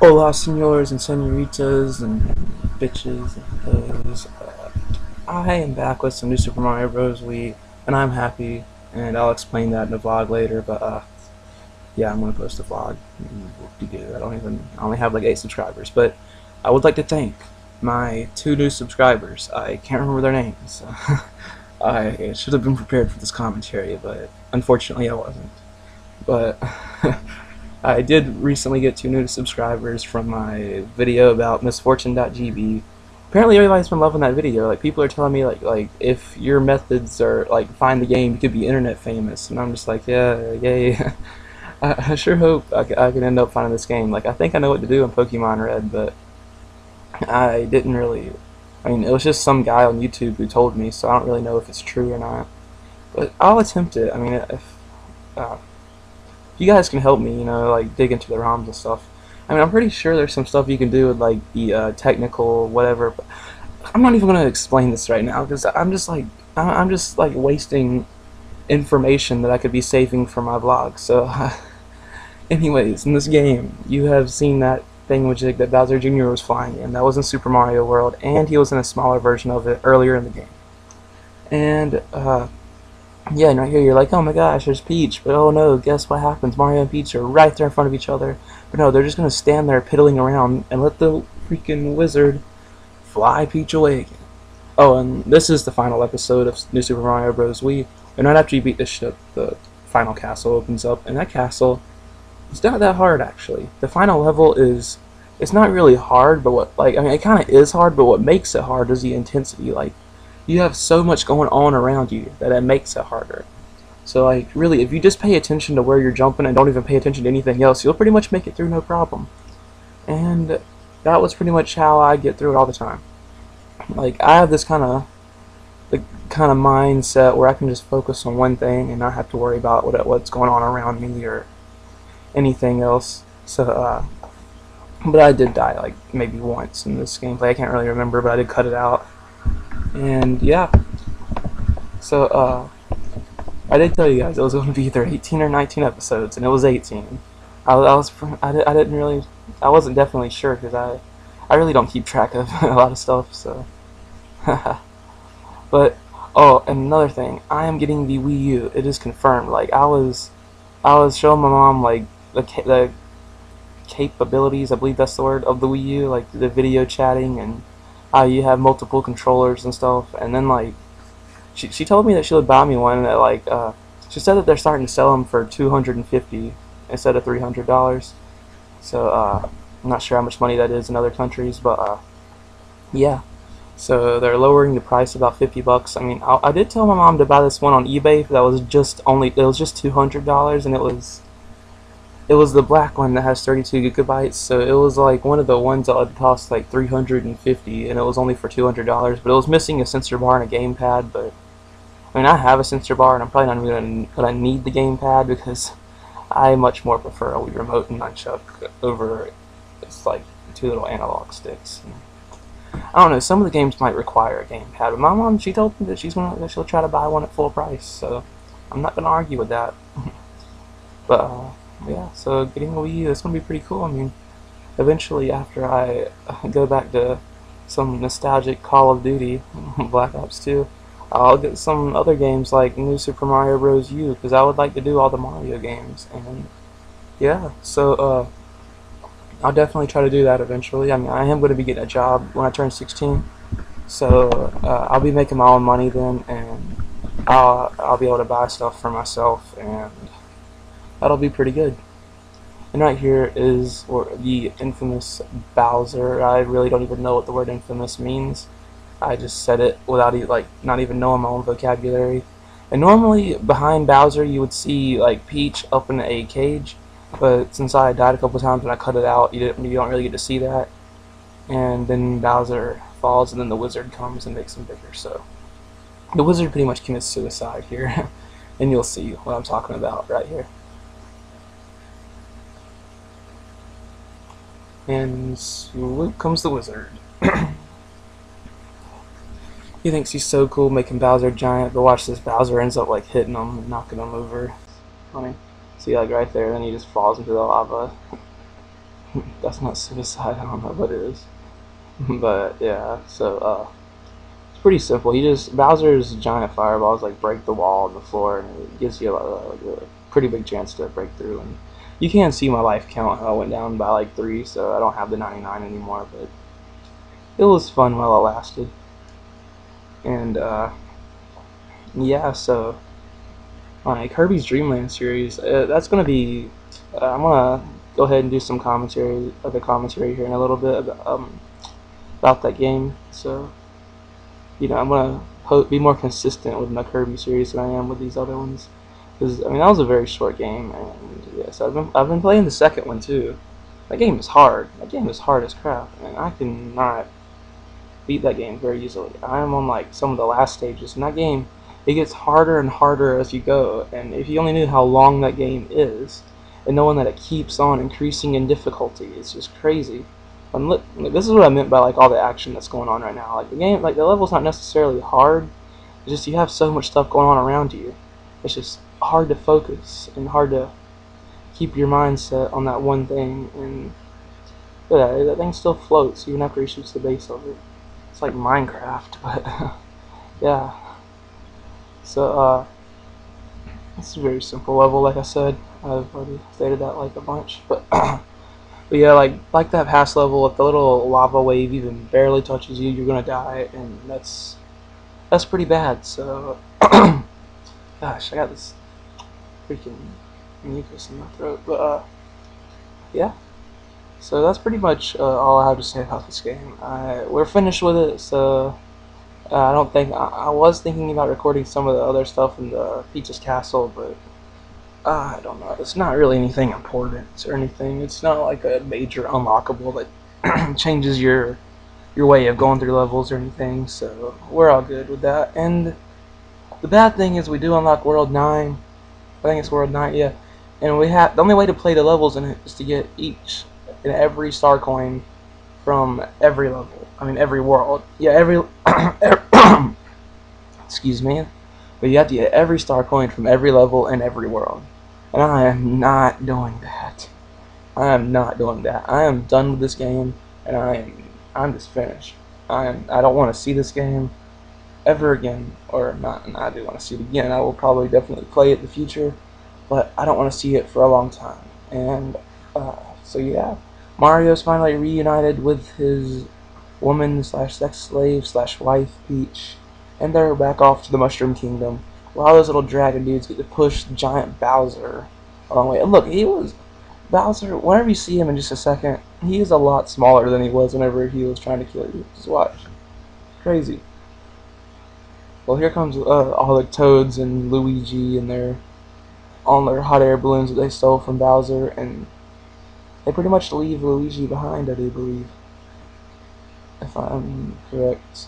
Hola, senors and senoritas and bitches and hoes. I am back with some new Super Mario Bros. Wii, and I'm happy, and I'll explain that in a vlog later, but yeah, I'm gonna post a vlog. I only have like 8 subscribers, but I would like to thank my 2 new subscribers. I can't remember their names. I should have been prepared for this commentary, but unfortunately I wasn't. But I did recently get 2 new subscribers from my video about misfortune.gb. Apparently everybody's been loving that video. Like, people are telling me like if your methods are like find the game, you could be internet famous, and I'm just like, yeah, yay. I sure hope I can end up finding this game. Like, I think I know what to do in Pokemon Red, but I didn't really. I mean, it was just some guy on YouTube who told me, so I don't really know if it's true or not. But I'll attempt it. I mean, if you guys can help me, like dig into the ROMs and stuff. I mean, I'm pretty sure there's some stuff you can do with like the technical whatever. But I'm not even gonna explain this right now because I'm just like wasting information that I could be saving for my vlog. So, anyways, in this game, you have seen that thing which that Bowser Jr. was flying in. That was in Super Mario World, and he was in a smaller version of it earlier in the game. And yeah, and right here you're like, oh my gosh, there's Peach, but oh no, guess what happens? Mario and Peach are right there in front of each other. But no, they're just gonna stand there piddling around and let the freaking wizard fly Peach away again. Oh, and this is the final episode of New Super Mario Bros. Wii. And right after you beat the ship, the final castle opens up, and that castle is not that hard actually. The final level it's not really hard, but I mean, it kind of is hard, but what makes it hard is the intensity. Like, you have so much going on around you that it makes it harder. So, like, really, if you just pay attention to where you're jumping and don't even pay attention to anything else, you'll pretty much make it through no problem. And that was pretty much how I get through it all the time. Like, I have this kind of mindset where I can just focus on one thing and not have to worry about what's going on around me or anything else. So, but I did die like maybe once in this gameplay. I can't really remember, but I did cut it out. And yeah, so I did tell you guys it was going to be either 18 or 19 episodes, and it was 18. I didn't really, I wasn't definitely sure because I really don't keep track of a lot of stuff. So, but oh, and another thing, I am getting the Wii U. It is confirmed. Like, I was showing my mom like the capabilities, I believe that's the word, of the Wii U, like the video chatting and you have multiple controllers and stuff. And then like she told me that she would buy me one. That she said that they're starting to sell them for $250 instead of $300. So I'm not sure how much money that is in other countries, but yeah. So they're lowering the price about $50. I mean, I did tell my mom to buy this one on eBay. That was just $200, and it was the black one that has 32 gigabytes, so it was like one of the ones that would cost like $350, and it was only for $200. But it was missing a sensor bar and a gamepad. But I mean, I have a sensor bar, and I'm probably not even gonna need the gamepad because I much more prefer a Wii remote and nunchuck over it's like 2 little analog sticks. I don't know. Some of the games might require a gamepad, but my mom, she told me that she'll try to buy one at full price, so I'm not gonna argue with that. But yeah, so getting a Wii U, it's going to be pretty cool. I mean, eventually after I go back to some nostalgic Call of Duty, Black Ops 2, I'll get some other games like New Super Mario Bros. U, because I would like to do all the Mario games. And yeah, so I'll definitely try to do that eventually. I mean, I am going to be getting a job when I turn 16, so I'll be making my own money then, and I'll be able to buy stuff for myself, and that'll be pretty good. And right here is the infamous Bowser. I really don't even know what the word infamous means. I just said it without not even knowing my own vocabulary. And normally behind Bowser you would see like Peach up in a cage, but since I died a couple times when I cut it out, you don't really get to see that. And then Bowser falls, and then the wizard comes and makes him bigger. So the wizard pretty much commits suicide here, and you'll see what I'm talking about right here. And swoop comes the wizard. He thinks he's so cool making Bowser giant, but watch this, Bowser ends up like hitting him and knocking him over. Funny. See, like right there, then he just falls into the lava. That's not suicide. I don't know what it is. But yeah, so it's pretty simple. Bowser's giant fireballs like break the wall on the floor, and it gives you a pretty big chance to break through. And you can't see my life count. I went down by like 3, so I don't have the 99 anymore. But it was fun while it lasted. And yeah, so my Kirby's Dream Land series, that's gonna be. I'm gonna go ahead and do some commentary here in a little bit about that game. So I'm gonna be more consistent with my Kirby series than I am with these other ones. Because I mean, that was a very short game, and yes, I've been playing the second one too. That game is hard. That game is hard as crap, and I cannot beat that game very easily. I am on like some of the last stages in that game. It gets harder and harder as you go, and if you only knew how long that game is, and knowing that it keeps on increasing in difficulty, it's just crazy. And look, this is what I meant by like all the action that's going on right now. Like the level's not necessarily hard. It's just you have so much stuff going on around you. It's just hard to focus and hard to keep your mind set on that one thing. And yeah, that thing still floats even after he shoots the base of it. It's like Minecraft, but yeah. So it's a very simple level, like I said. I've already stated that like a bunch, but but yeah, like that past level, if the little lava wave even barely touches you, you're gonna die, and that's pretty bad. So gosh, I got this freaking mucus in my throat, but yeah. So that's pretty much all I have to say about this game. We're finished with it, so I don't think I was thinking about recording some of the other stuff in the Peach's Castle, but I don't know. It's not really anything important or anything. It's not like a major unlockable that changes your way of going through levels or anything. So we're all good with that. And the bad thing is we do unlock World 9. I think it's World 9, yeah. And the only way to play the levels in it is to get each and every star coin from every level. I mean every world. Yeah, excuse me. But you have to get every star coin from every level and every world. And I am not doing that. I am not doing that. I am done with this game, and I'm just finished. I don't want to see this game ever again, or not. And I do want to see it again. I will probably definitely play it in the future, but I don't want to see it for a long time. And so yeah, Mario's finally reunited with his woman slash sex slave slash wife Peach, and they're back off to the Mushroom Kingdom, while those little dragon dudes get to push giant Bowser a long way. And look, Bowser. Whenever you see him in just a second, he is a lot smaller than he was whenever he was trying to kill you. Just watch, crazy. Well, here comes all the Toads and Luigi and on their hot air balloons that they stole from Bowser, and they pretty much leave Luigi behind, I do believe, if I'm correct.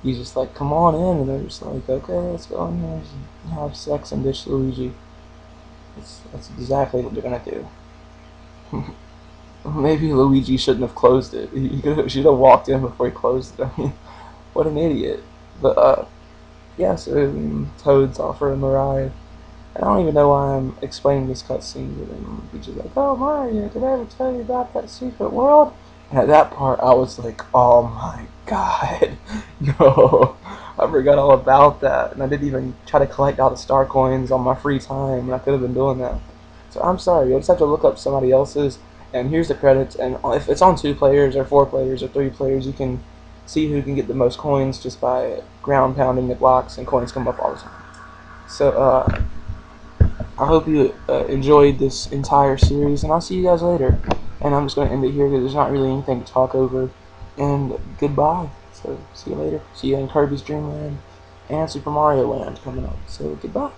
He's just like, come on in, and they're just like, okay, let's go in here and have sex and ditch Luigi. That's exactly what they're gonna do. Maybe Luigi shouldn't have closed it. He should have walked in before he closed it. I mean, what an idiot. But yeah, so Toads offer him a ride. I don't even know why I'm explaining this cutscene to them. He's just like, oh Mario, did I ever tell you about that secret world? And at that part, I was like, oh my god, no, I forgot all about that. And I didn't even try to collect all the star coins on my free time, and I could have been doing that. So I'm sorry, you'll just have to look up somebody else's, and here's the credits, and if it's on 2 players, or 4 players, or 3 players, you can see who can get the most coins just by ground pounding the blocks, and coins come up all the time. So, I hope you enjoyed this entire series, and I'll see you guys later. And I'm just going to end it here because there's not really anything to talk over. And goodbye. So see you later. See you in Kirby's Dream Land and Super Mario Land coming up. So goodbye.